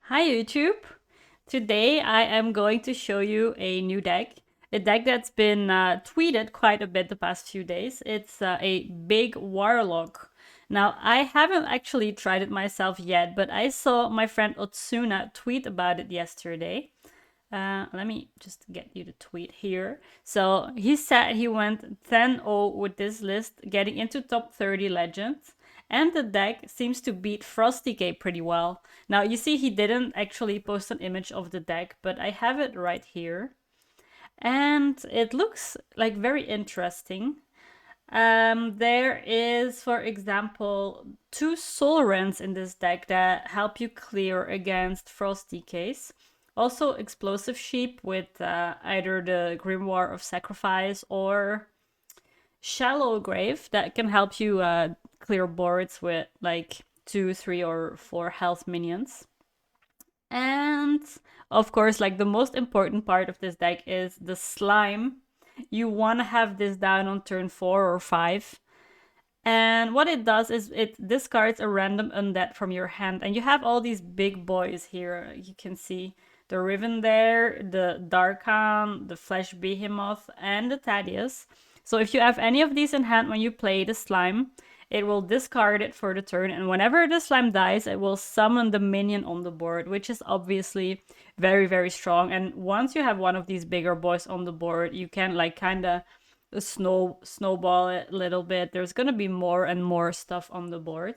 Hi YouTube! Today I am going to show you a new deck. A deck that's been tweeted quite a bit the past few days. It's a Big Warlock. Now, I haven't actually tried it myself yet, but I saw my friend Otsuna tweet about it yesterday. Let me just get you the tweet here. So he said he went 10-0 with this list, getting into top 30 legends. And the deck seems to beat Frosty K pretty well. Now, you see he didn't actually post an image of the deck, but I have it right here. And it looks like very interesting. There is, for example, 2 Soul Rends in this deck that help you clear against Frosty Case. Also, Explosive Sheep with either the Grimoire of Sacrifice or Shallow Grave that can help you clear boards with like 2, 3, or 4 health minions. And of course, like the most important part of this deck is the slime. You want to have this down on turn 4 or 5. And what it does is it discards a random undead from your hand. And you have all these big boys here. You can see the Riven there, the Darkhan, the Flesh Behemoth, and the Thaddeus. So if you have any of these in hand when you play the slime, it will discard it for the turn. And whenever the slime dies, it will summon the minion on the board, which is obviously very, very strong. And once you have one of these bigger boys on the board, you can like kind of snowball it a little bit. There's gonna be more and more stuff on the board.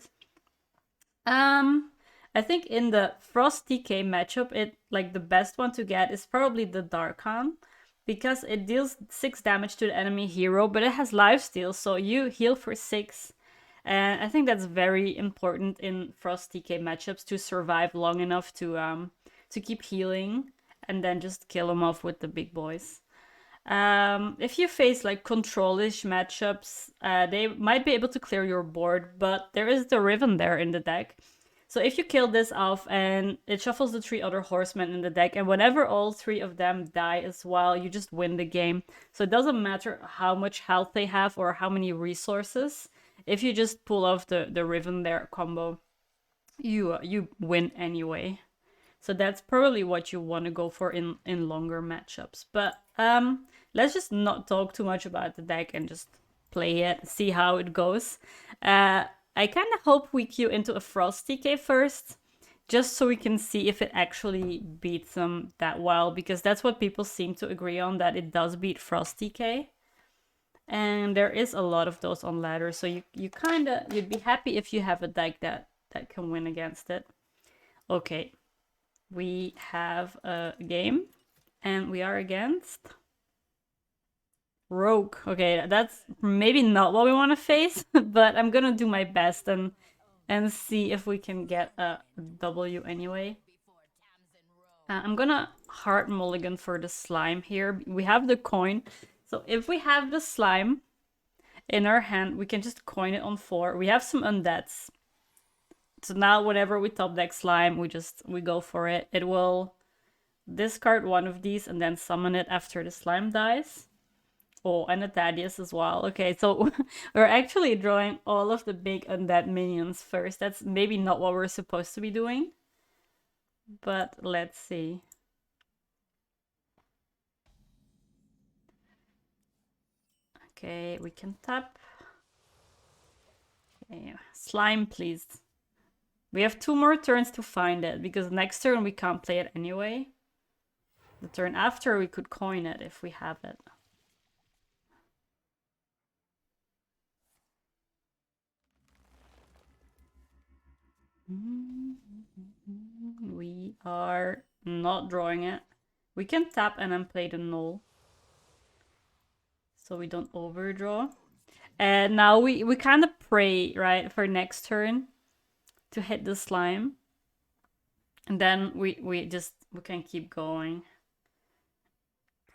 I think in the Frost TK matchup, it like the best one to get is probably the Darkhan, because it deals 6 damage to the enemy hero, but it has lifesteal, so you heal for 6. And I think that's very important in Frost TK matchups to survive long enough to keep healing and then just kill them off with the big boys. If you face like control-ish matchups, they might be able to clear your board, but there is the Riven there in the deck. So if you kill this off and it shuffles the 3 other horsemen in the deck, and whenever all 3 of them die as well, you just win the game. So it doesn't matter how much health they have or how many resources. If you just pull off the Riven there combo, you win anyway. So that's probably what you want to go for in longer matchups. But let's just not talk too much about the deck and just play it, see how it goes. I kind of hope we queue into a Frost TK first, just so we can see if it actually beats them that well, because that's what people seem to agree on, that it does beat Frost TK. And there is a lot of those on ladder, so you'd be happy if you have a deck that can win against it. Okay, we have a game, and we are against Rogue. Okay, that's maybe not what we want to face, but I'm gonna do my best and see if we can get a W anyway. I'm gonna hard mulligan for the slime here. We have the coin, so if we have the slime in our hand, we can just coin it on 4. We have some undeads. So now whenever we top deck slime, we go for it. It will discard one of these and then summon it after the slime dies. Oh, and a Thaddeus as well. Okay, so we're actually drawing all of the big undead minions first. That's maybe not what we're supposed to be doing. But let's see. Okay, we can tap. Okay, slime, please. We have 2 more turns to find it, because next turn we can't play it anyway. The turn after we could coin it if we have it. We are not drawing it. We can tap and then play the null, so we don't overdraw. And now we kind of pray, right, for next turn to hit the slime. And then we can keep going.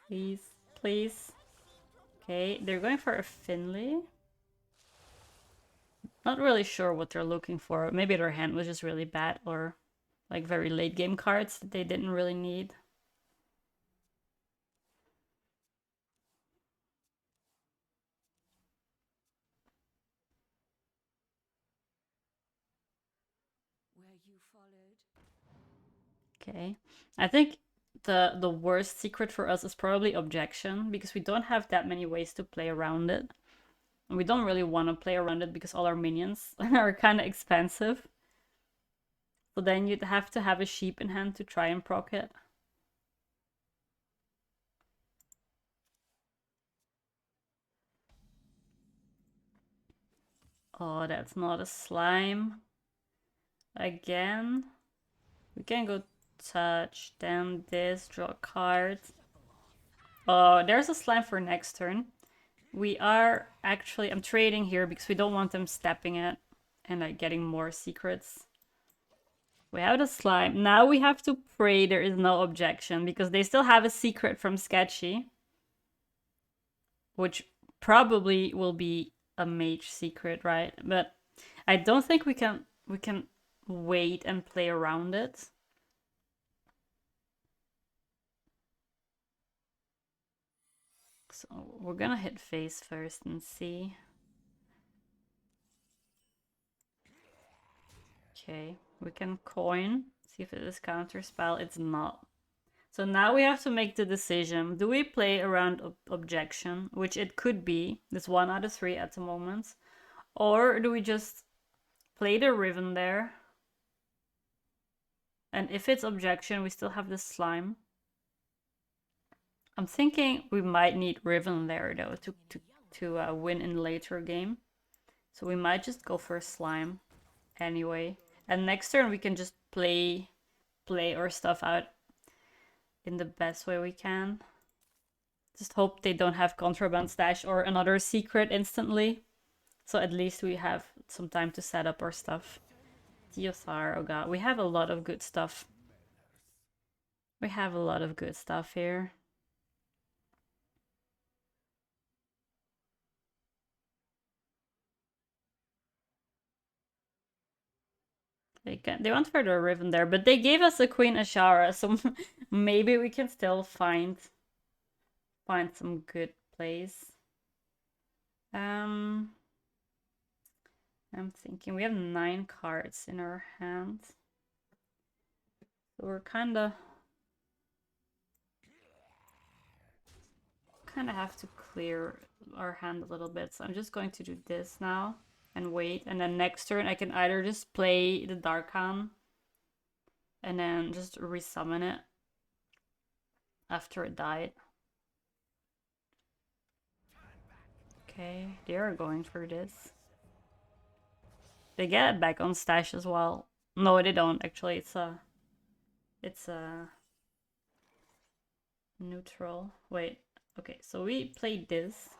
Please, please. Okay, they're going for a Finley. Not really sure what they're looking for. Maybe their hand was just really bad, or like very late game cards that they didn't really need. Where you followed. Okay. I think the worst secret for us is probably objection, because we don't have that many ways to play around it. And we don't really want to play around it because all our minions are kind of expensive. So then you'd have to have a sheep in hand to try and proc it. Oh, that's not a slime. Again. We can go touch, then this, draw a card. Oh, there's a slime for next turn. We are actually, I'm trading here because we don't want them stepping it and like getting more secrets. We have the slime. Now we have to pray there is no objection because they still have a secret from Sketchy, which probably will be a mage secret, right? But I don't think we can wait and play around it. So we're gonna hit face first and see. Okay, we can coin, see if it is counterspell. It's not. So now we have to make the decision. Do we play around objection, which it could be, this 1 out of 3 at the moment, or do we just play the Riven there? And if it's objection, we still have the slime. I'm thinking we might need Riven there though to win in later game. So we might just go for slime anyway. And next turn we can just play our stuff out in the best way we can. Just hope they don't have contraband stash or another secret instantly. So at least we have some time to set up our stuff. Diosar, oh god, we have a lot of good stuff. We have a lot of good stuff here. They went for the Riven there, but they gave us a Queen Ashara, so maybe we can still find some good plays. I'm thinking we have 9 cards in our hand. So we're kind of have to clear our hand a little bit. So I'm just going to do this now and wait. And then next turn I can either just play the Darkhan and then just resummon it after it died. Okay, they are going for this. They get it back on stash as well. No, they don't actually. It's a neutral. Wait. Okay, so we played this.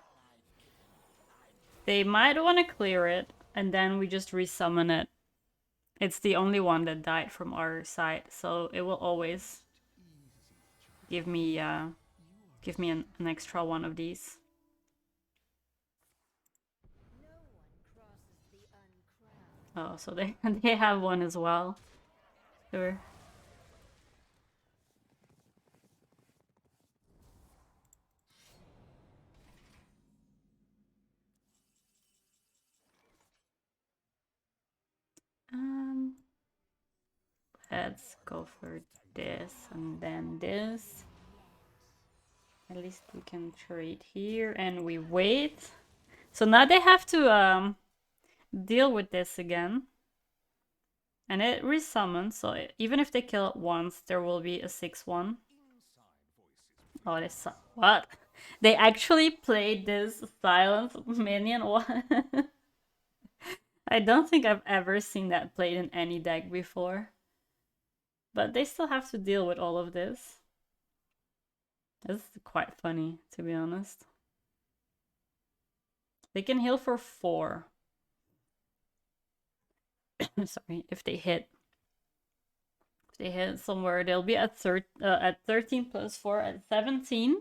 They might want to clear it, and then we just resummon it. It's the only one that died from our side, so it will always give me an extra one of these. Oh, so they they have one as well. Sure. Let's go for this and then this. At least we can trade here and we wait. So now they have to deal with this again. And it resummons, so even if they kill it once, there will be a 6-1. Oh, this what? They actually played this silence minion one. I don't think I've ever seen that played in any deck before. But they still have to deal with all of this. This is quite funny, to be honest. They can heal for 4. Sorry, if they hit. If they hit somewhere, they'll be at 13 plus 4 at 17.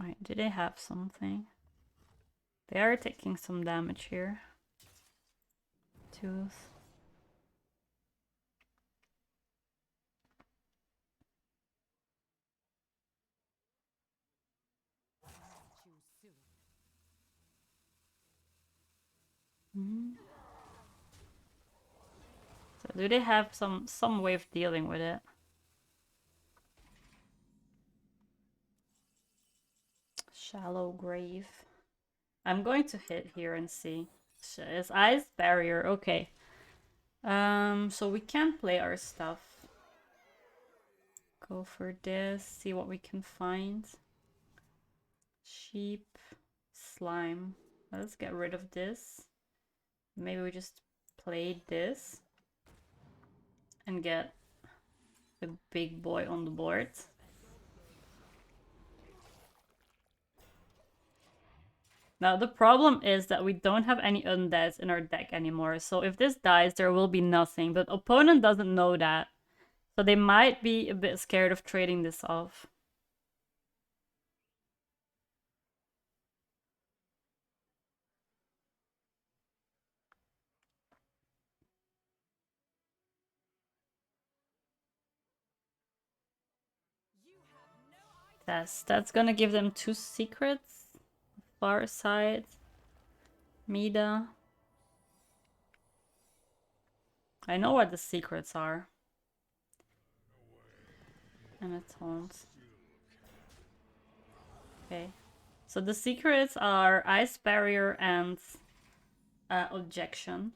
Wait, do they have something? They are taking some damage here. Tooth. So But do they have some way of dealing with it? Shallow grave. I'm going to hit here and see. It's ice barrier. Okay. So we can play our stuff. Go for this. See what we can find. Sheep, slime. Let's get rid of this. Maybe we just play this and get a big boy on the board. Now the problem is that we don't have any undeads in our deck anymore, so if this dies there will be nothing, but opponent doesn't know that. So they might be a bit scared of trading this off. That's gonna give them 2 secrets. Far side. Mida. I know what the secrets are. And a taunt. Okay. So the secrets are Ice Barrier and Objection.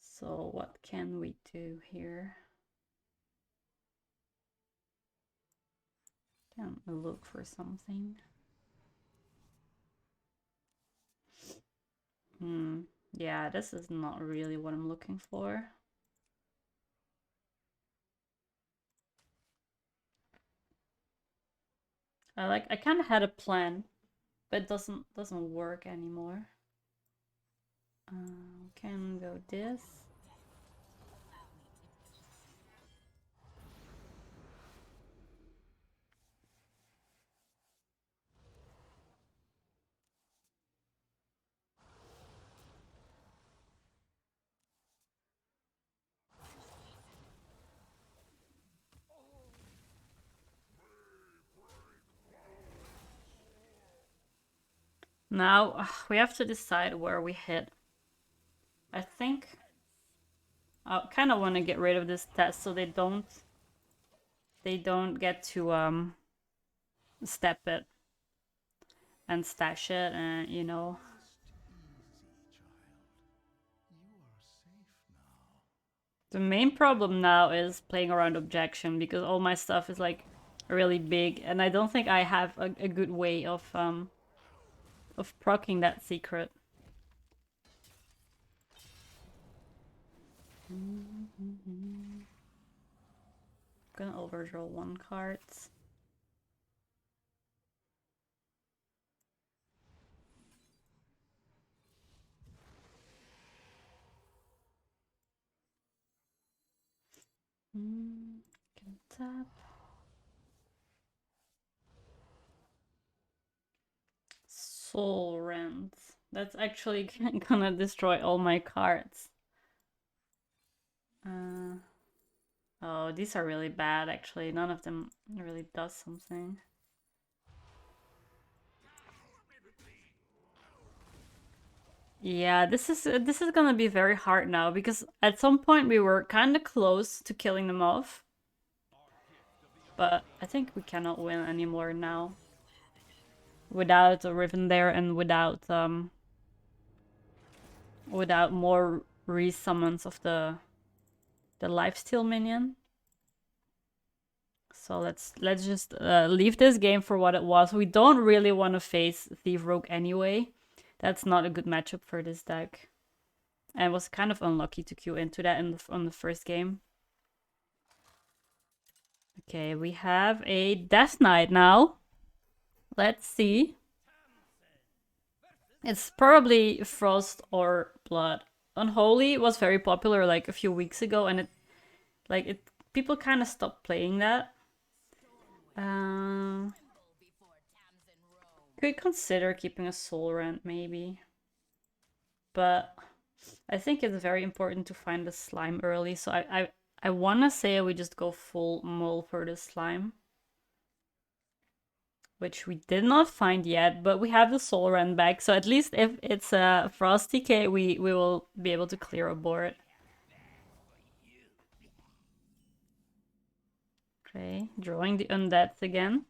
So what can we do here? Can look for something. Yeah, this is not really what I'm looking for. I kind of had a plan, but it doesn't work anymore. Can go this. Now we have to decide where we hit. I think I kind of want to get rid of this test so they don't get to step it and stash it, and you know. The main problem now is playing around objection because all my stuff is like really big, and I don't think I have a good way of proccing that secret. I'm gonna overdraw 1 card. Can tap. Soul Rent. That's actually gonna destroy all my cards. Oh, these are really bad actually. None of them really does something. Yeah, this is gonna be very hard now because at some point we were kind of close to killing them off. But I think we cannot win anymore now. Without a Riven there and without more resummons of the lifesteal minion. So let's just leave this game for what it was. We don't really want to face Thief Rogue anyway. That's not a good matchup for this deck. And I was kind of unlucky to queue into that on the first game. Okay, we have a Death Knight now. Let's see. It's probably Frost or Blood. Unholy was very popular like a few weeks ago, and people kind of stopped playing that. Could consider keeping a Soul Rent maybe. But I think it's very important to find the slime early, so I want to say we just go full mull for the slime. which we did not find yet, but we have the Soul Rend back, so at least if it's a Frost Decay, we will be able to clear a board. Okay, drawing the Undeads again.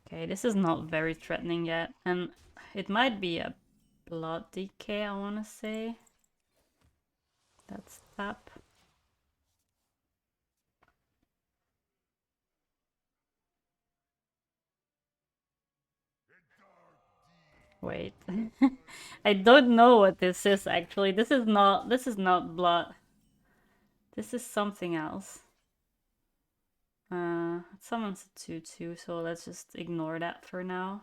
Okay, this is not very threatening yet, and it might be a Blood Decay, I want to say. That's tap. Wait. I don't know what this is actually. This is not blood. This is something else. It summons a 2/2, so let's just ignore that for now.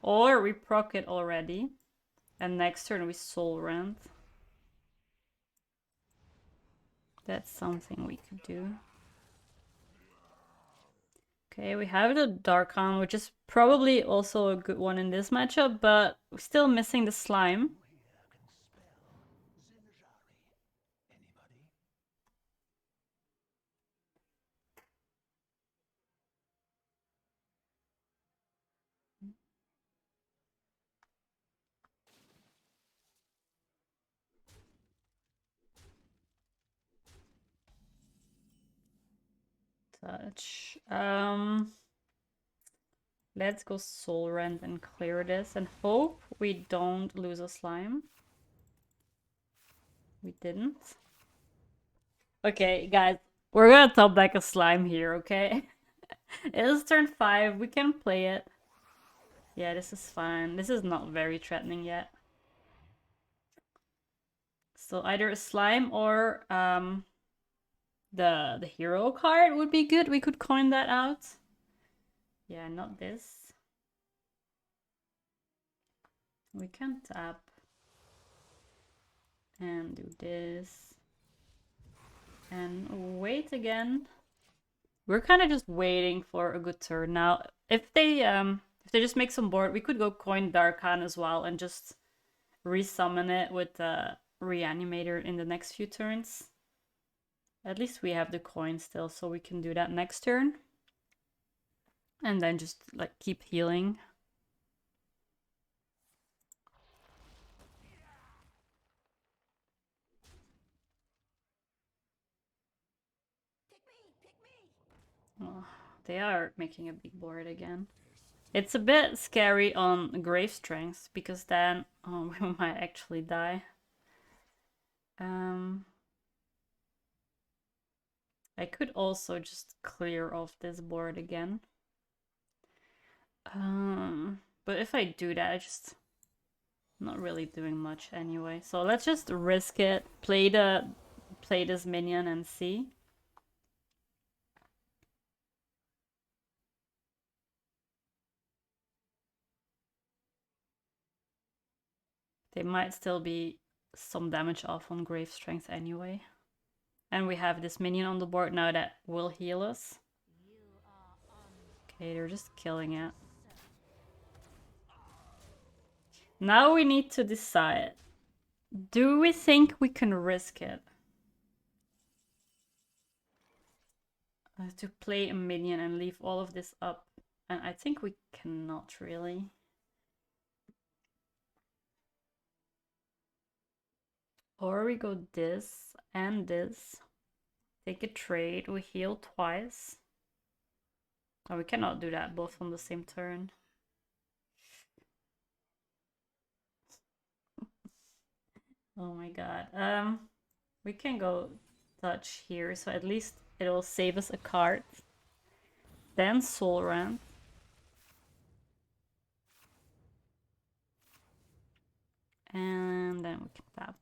Or we proc it already. And next turn we Soul Rend. That's something we could do. Okay, we have the Darkon, which is probably also a good one in this matchup, but we're still missing the slime. Touch. Let's go Soul Rend and clear this and hope we don't lose a slime. We didn't. Okay, guys, we're gonna top deck a slime here, okay? It is turn 5, we can play it. Yeah, this is fine. This is not very threatening yet. So either a slime or the hero card would be good. We could coin that out. Yeah, not this. We can tap and do this and wait again. We're kind of just waiting for a good turn now. If they just make some board, we could go coin Darkhan as well and just resummon it with the Reanimator in the next few turns. At least we have the coin still, so we can do that next turn. And then just like keep healing. Oh, they are making a big board again. It's a bit scary on Grave Strength because then we might actually die. I could also just clear off this board again. But if I do that, I just not really doing much anyway. So let's just risk it. Play this minion and see. They might still be some damage off on Grave Strength anyway. And we have this minion on the board now that will heal us. Okay, they're just killing it. Now we need to decide. Do we think we can risk it? To play a minion and leave all of this up. And I think we cannot really. Or we go this and this. Take a trade, we heal twice. Oh, we cannot do that both on the same turn. Oh my god. We can go touch here, so at least it will save us a card. Then Soul Rend. And then we can tap.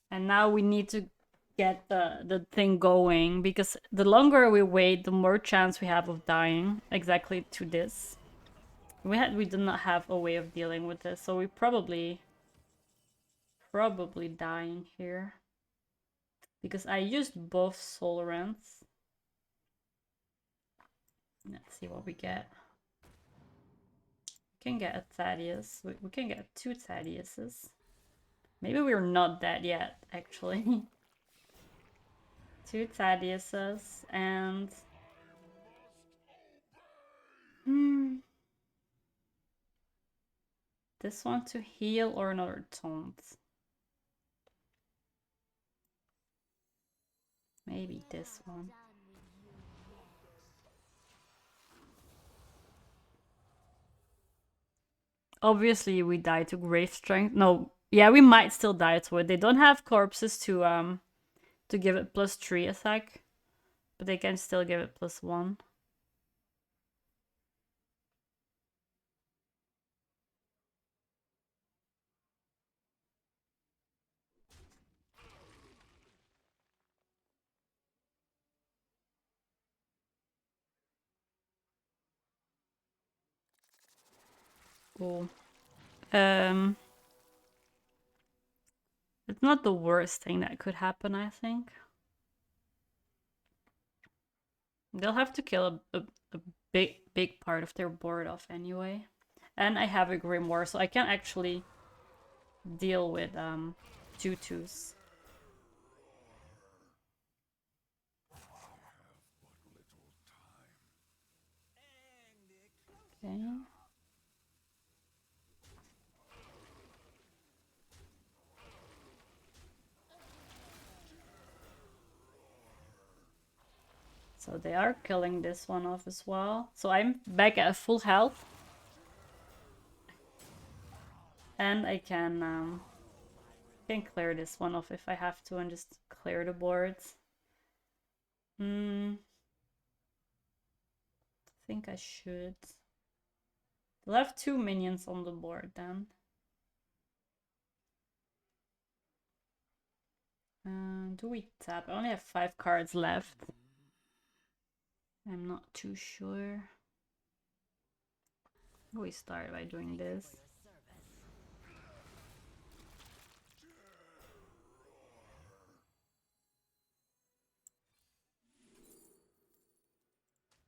And now we need to get the thing going, because the longer we wait, the more chance we have of dying exactly to this. We did not have a way of dealing with this, so we probably dying here. Because I used both Soul Rends. Let's see what we get. We can get a Thaddeus. We can get 2 Thaddeus's. Maybe we're not dead yet, actually. 2 Thaddiuses and... This one to heal or another taunt? Maybe this one. Obviously we die to grave strength. No, yeah, we might still die to it. They don't have corpses to give it +3 attack, but they can still give it +1. Cool. It's not the worst thing that could happen, I think. They'll have to kill a big part of their board off anyway. And I have a Grimoire, so I can actually deal with 2/2s. Okay. So they are killing this one off as well. So I'm back at full health. And I can clear this one off if I have to and just clear the boards. I think I should. They'll have 2 minions on the board then. Do we tap? I only have 5 cards left. I'm not too sure. We start by doing this.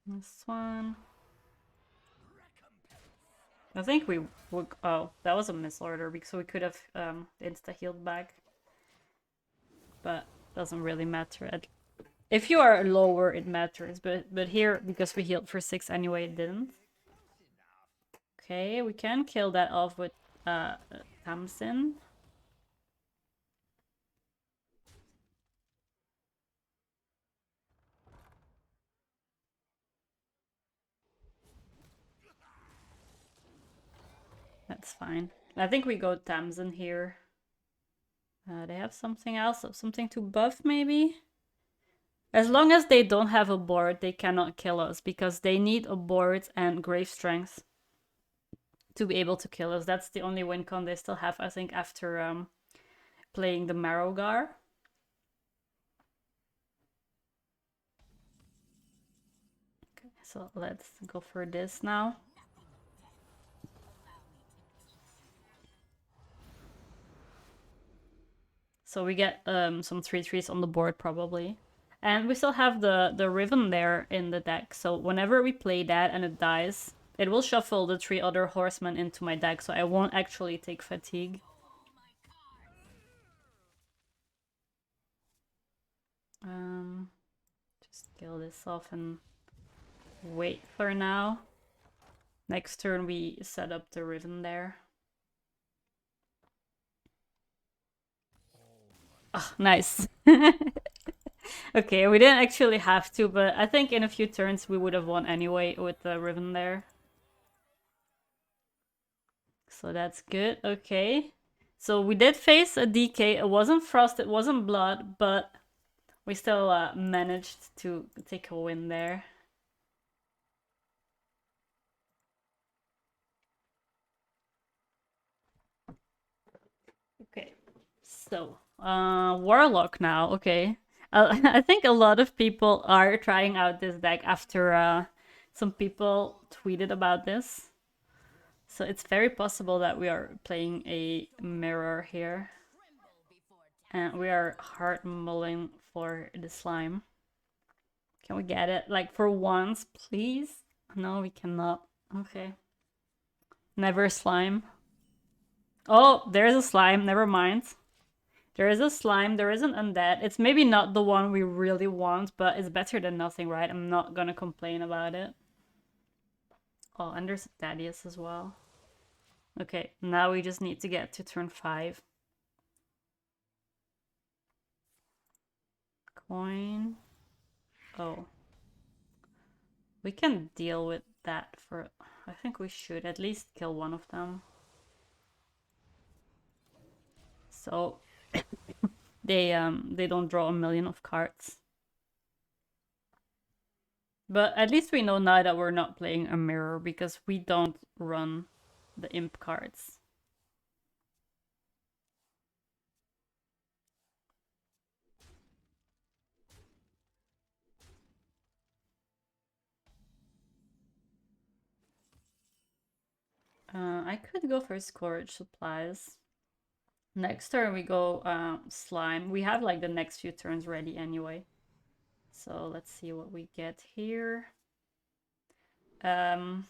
This one. I think we would. Oh, that was a misorder because we could have insta healed back, but doesn't really matter. If you are lower, it matters, but here because we healed for 6 anyway, it didn't. Okay, we can kill that off with Tamsin. That's fine. I think we go Tamsin here. They have something else, something to buff maybe? As long as they don't have a board, they cannot kill us because they need a board and grave strength to be able to kill us. That's the only win con they still have, I think, after playing the Marrowgar. Okay, so let's go for this now. So we get some 3/3s on the board probably. And we still have the Riven there in the deck. So whenever we play that and it dies, it will shuffle the 3 other horsemen into my deck. So I won't actually take fatigue. Just kill this off and wait for now. Next turn we set up the Riven there. Oh, nice. Okay, we didn't actually have to, but I think in a few turns we would have won anyway with the Riven there. So that's good. Okay. So we did face a DK. It wasn't Frost, it wasn't Blood, but we still managed to take a win there. Okay. So, Warlock now. Okay. I think a lot of people are trying out this deck after some people tweeted about this. So it's very possible that we are playing a mirror here. And we are hard mulling for the slime. Can we get it? Like for once, please? No, we cannot. Okay. Never slime. Oh, there's a slime. Never mind. There is a slime. There is an undead. It's maybe not the one we really want, but it's better than nothing, right? I'm not gonna complain about it. Oh, and there's a Thaddeus as well. Okay, now we just need to get to turn 5. Coin. Oh. We can deal with that for... I think we should at least kill one of them. So they don't draw a million of cards. But at least we know now that we're not playing a mirror because we don't run the imp cards. I could go for storage supplies. Next turn we go slime. We have like the next few turns ready anyway. So let's see what we get here. I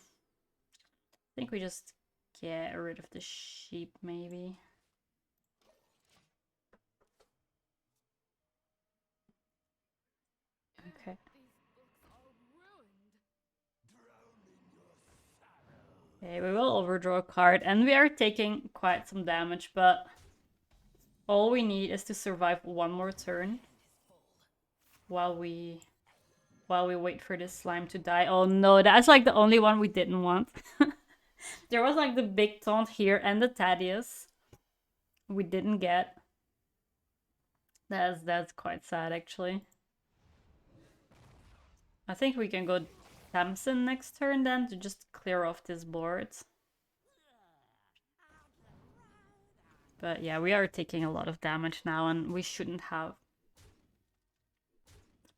think we just get rid of the sheep maybe. Okay. Okay, we will overdraw a card, and we are taking quite some damage, but all we need is to survive one more turn while we wait for this slime to die. Oh no, that's like the only one we didn't want. There was like the big taunt here and the Thaddeus we didn't get. That's quite sad actually. I think we can go Tamsin next turn then to just clear off this board. But yeah, we are taking a lot of damage now and we shouldn't have.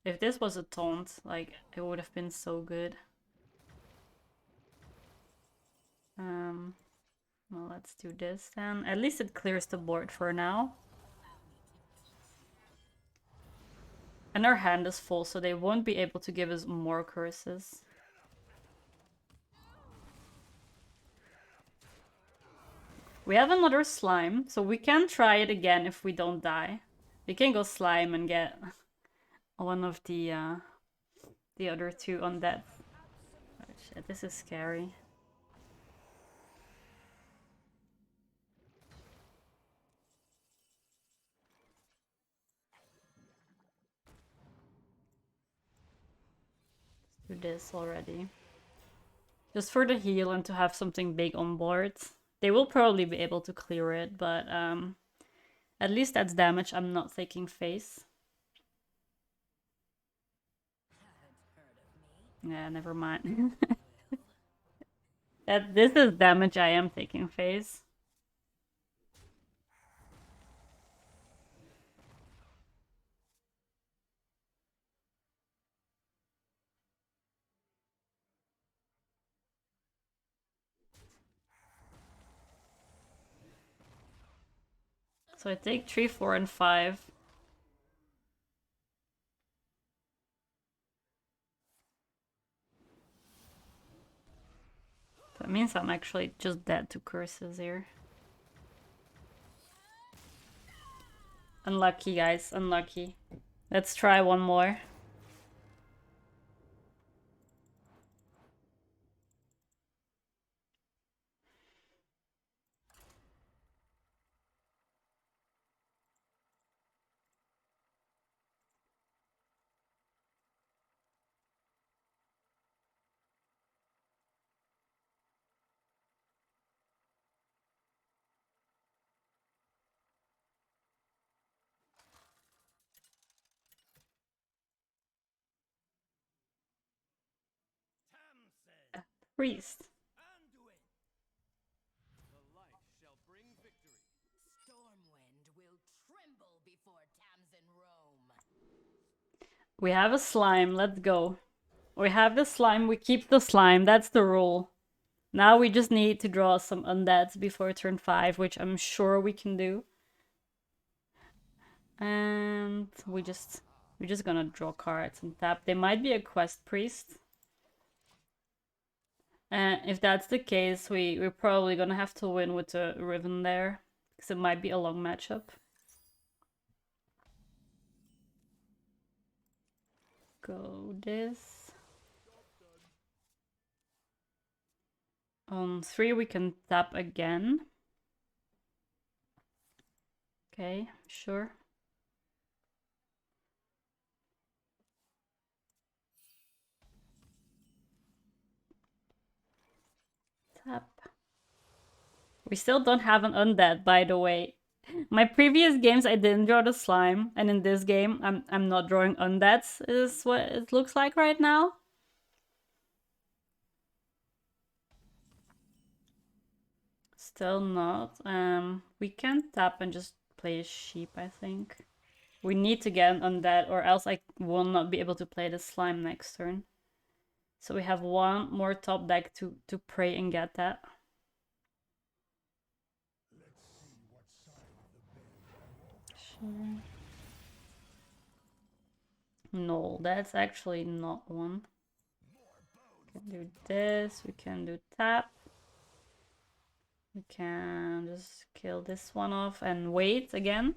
If this was a taunt, like, it would have been so good. Well, let's do this then. At least it clears the board for now. And our hand is full, so they won't be able to give us more curses. We have another slime, so we can try it again if we don't die. We can go slime and get one of the other two undead. Oh shit, this is scary. Let's do this already. Just for the heal and to have something big on board. They will probably be able to clear it, but at least that's damage I'm not taking face. Yeah, never mind. This is damage I am taking face. So I take 3, 4, and 5. That means I'm actually just dead to curses here. Unlucky, guys. Unlucky. Let's try one more. Priest. We have a slime. Let's go. We have the slime. We keep the slime. That's the rule. Now we just need to draw some undeads before turn 5, which I'm sure we can do. And we're just gonna draw cards and tap. They might be a quest priest. And if that's the case, we're probably gonna have to win with the Riven there, because it might be a long matchup. Go this. On 3 we can tap again. Okay, sure. Tap. We still don't have an undead, by the way. My previous games I didn't draw the slime, and in this game I'm not drawing undeads, is what it looks like right now. Still not. We can tap and just play a sheep, I think. We need to get an undead, or else I will not be able to play the slime next turn. So we have one more top deck to pray and get that. Sure. No, that's actually not one. We can do this, we can do tap. We can just kill this one off and wait again.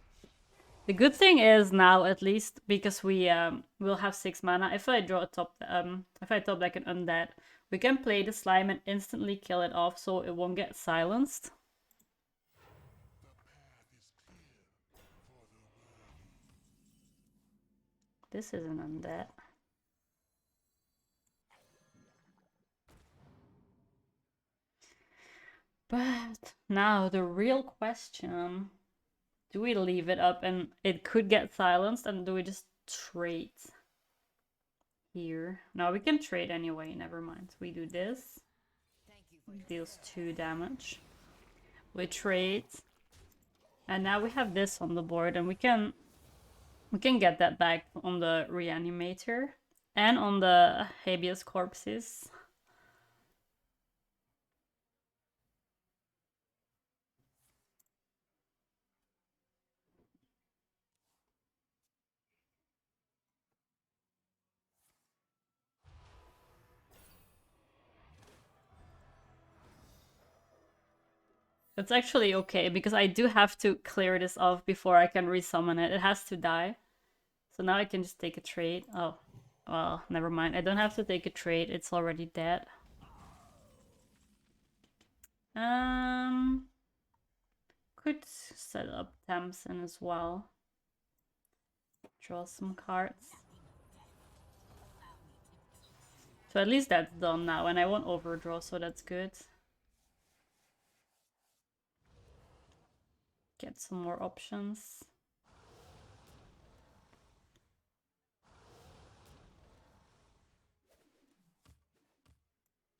The good thing is now, at least, because we will have 6 mana, if I draw a top deck an undead, we can play the slime and instantly kill it off so it won't get silenced. This is an undead. But now the real question, do we leave it up and it could get silenced, and do we just trade here? Now we can trade anyway, never mind. We do this. Deals 2 damage. We trade. And now we have this on the board, and we can get that back on the reanimator and on the habeas corpses. It's actually okay, because I do have to clear this off before I can resummon it. It has to die. So now I can just take a trade. Oh, well, never mind. I don't have to take a trade. It's already dead. Could set up Tamsin as well. Draw some cards. So at least that's done now, and I won't overdraw, so that's good. Get some more options.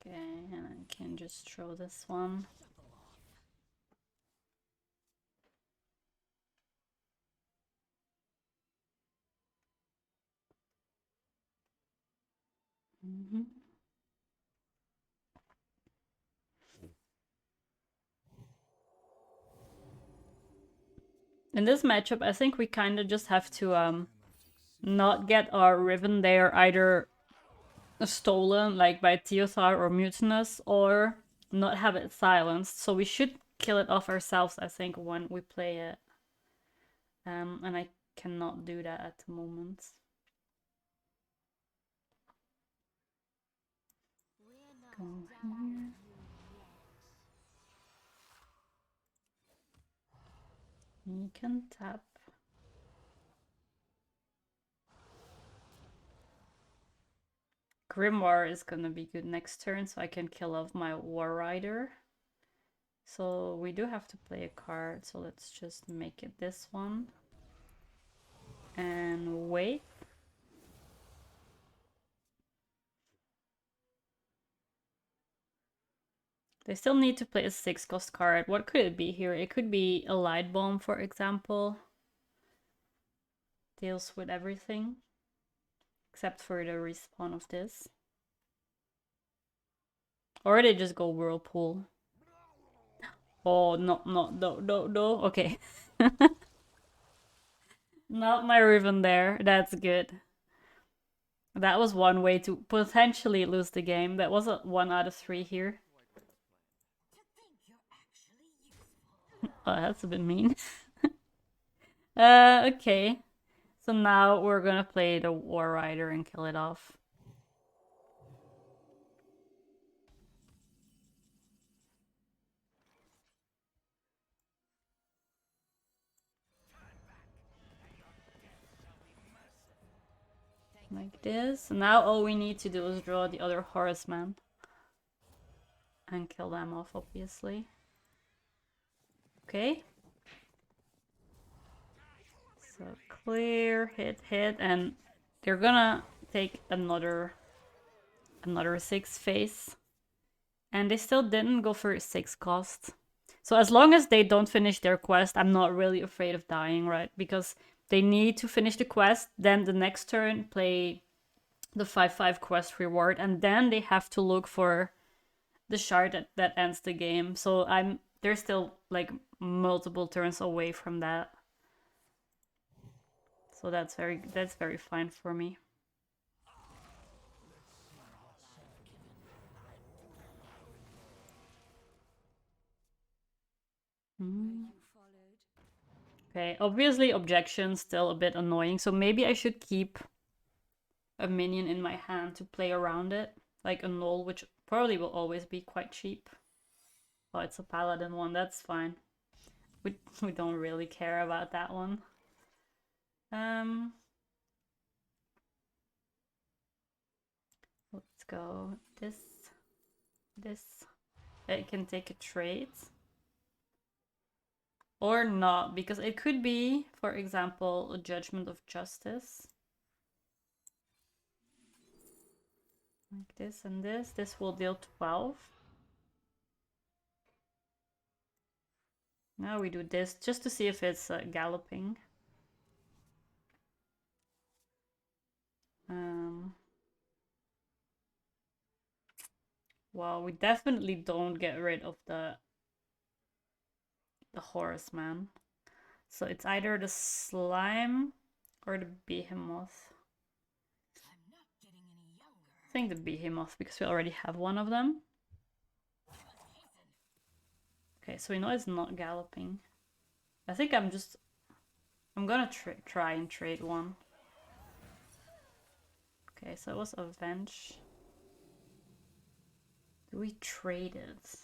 Okay, and I can just throw this one. In this matchup, I think we kind of just have to not get our Riven there either stolen, like by Teothar or Mutinous, or not have it silenced. So we should kill it off ourselves, I think, when we play it. And I cannot do that at the moment. Go here. You can tap. Grimoire is gonna be good next turn, so I can kill off my War Rider. So we do have to play a card, so let's just make it this one. And wait. They still need to play a 6-cost card. What could it be here? It could be a Light Bomb, for example. Deals with everything. Except for the respawn of this. Or they just go Whirlpool. Oh, no. Okay. Not my Riven there. That's good. That was one way to potentially lose the game. That was a 1 out of 3 here. Oh, that's a bit mean. Okay. So now we're gonna play the War Rider and kill it off. Like this. Now all we need to do is draw the other horseman. And kill them off, obviously. Okay. So clear, hit, and they're gonna take another 6 phase. And they still didn't go for 6 cost. So as long as they don't finish their quest, I'm not really afraid of dying, right? Because they need to finish the quest, then the next turn play the 5/5 quest reward, and then they have to look for the shard that ends the game. So they're still like multiple turns away from that. So that's very fine for me. Okay, obviously objection still a bit annoying, so maybe I should keep a minion in my hand to play around it, like a null, which probably will always be quite cheap. Oh, it's a paladin one, that's fine. We don't really care about that one. Let's go this. It can take a trade. Or not, because it could be, for example, a Judgment of Justice. Like this and this. This will deal 12. Now we do this, just to see if it's galloping. Well, we definitely don't get rid of the horseman. So it's either the slime or the behemoth. I think the behemoth, because we already have one of them. Okay, so we know it's not galloping. I think I'm gonna try and trade one. Okay, so it was Avenge. Do we trade it?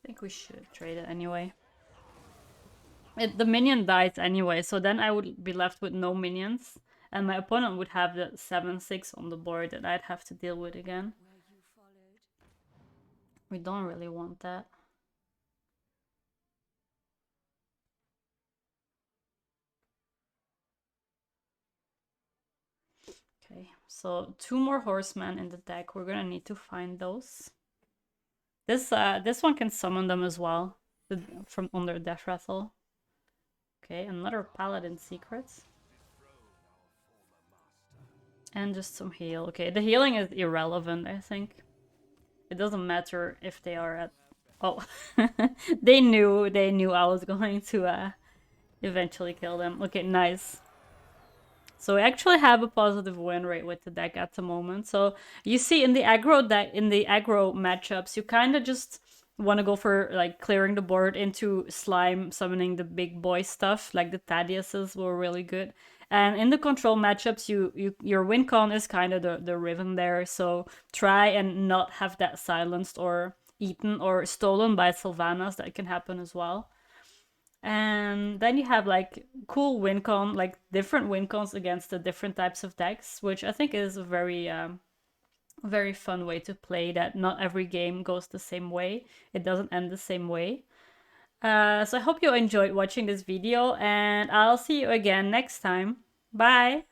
I think we should trade it anyway. The minion dies anyway, so then I would be left with no minions. And my opponent would have the 7/6 on the board that I'd have to deal with again. We don't really want that. Okay, so 2 more horsemen in the deck. We're gonna need to find those. This one can summon them as well, from under Death Rattle. Okay, another Paladin Secrets. And just some heal. Okay, the healing is irrelevant, I think. It doesn't matter if they are at... Oh, they knew I was going to eventually kill them. Okay, nice. So we actually have a positive win rate with the deck at the moment. So you see in the aggro matchups, you kind of just want to go for like clearing the board into slime, summoning the big boy stuff, like the Thaddeus's were really good. And in the control matchups, your win con is kind of the Riven there. So try and not have that silenced or eaten or stolen by Sylvanas. That can happen as well. And then you have like cool win con, like different win cons against the different types of decks, which I think is a very fun way to play, that not every game goes the same way. It doesn't end the same way. So I hope you enjoyed watching this video, and I'll see you again next time. Bye!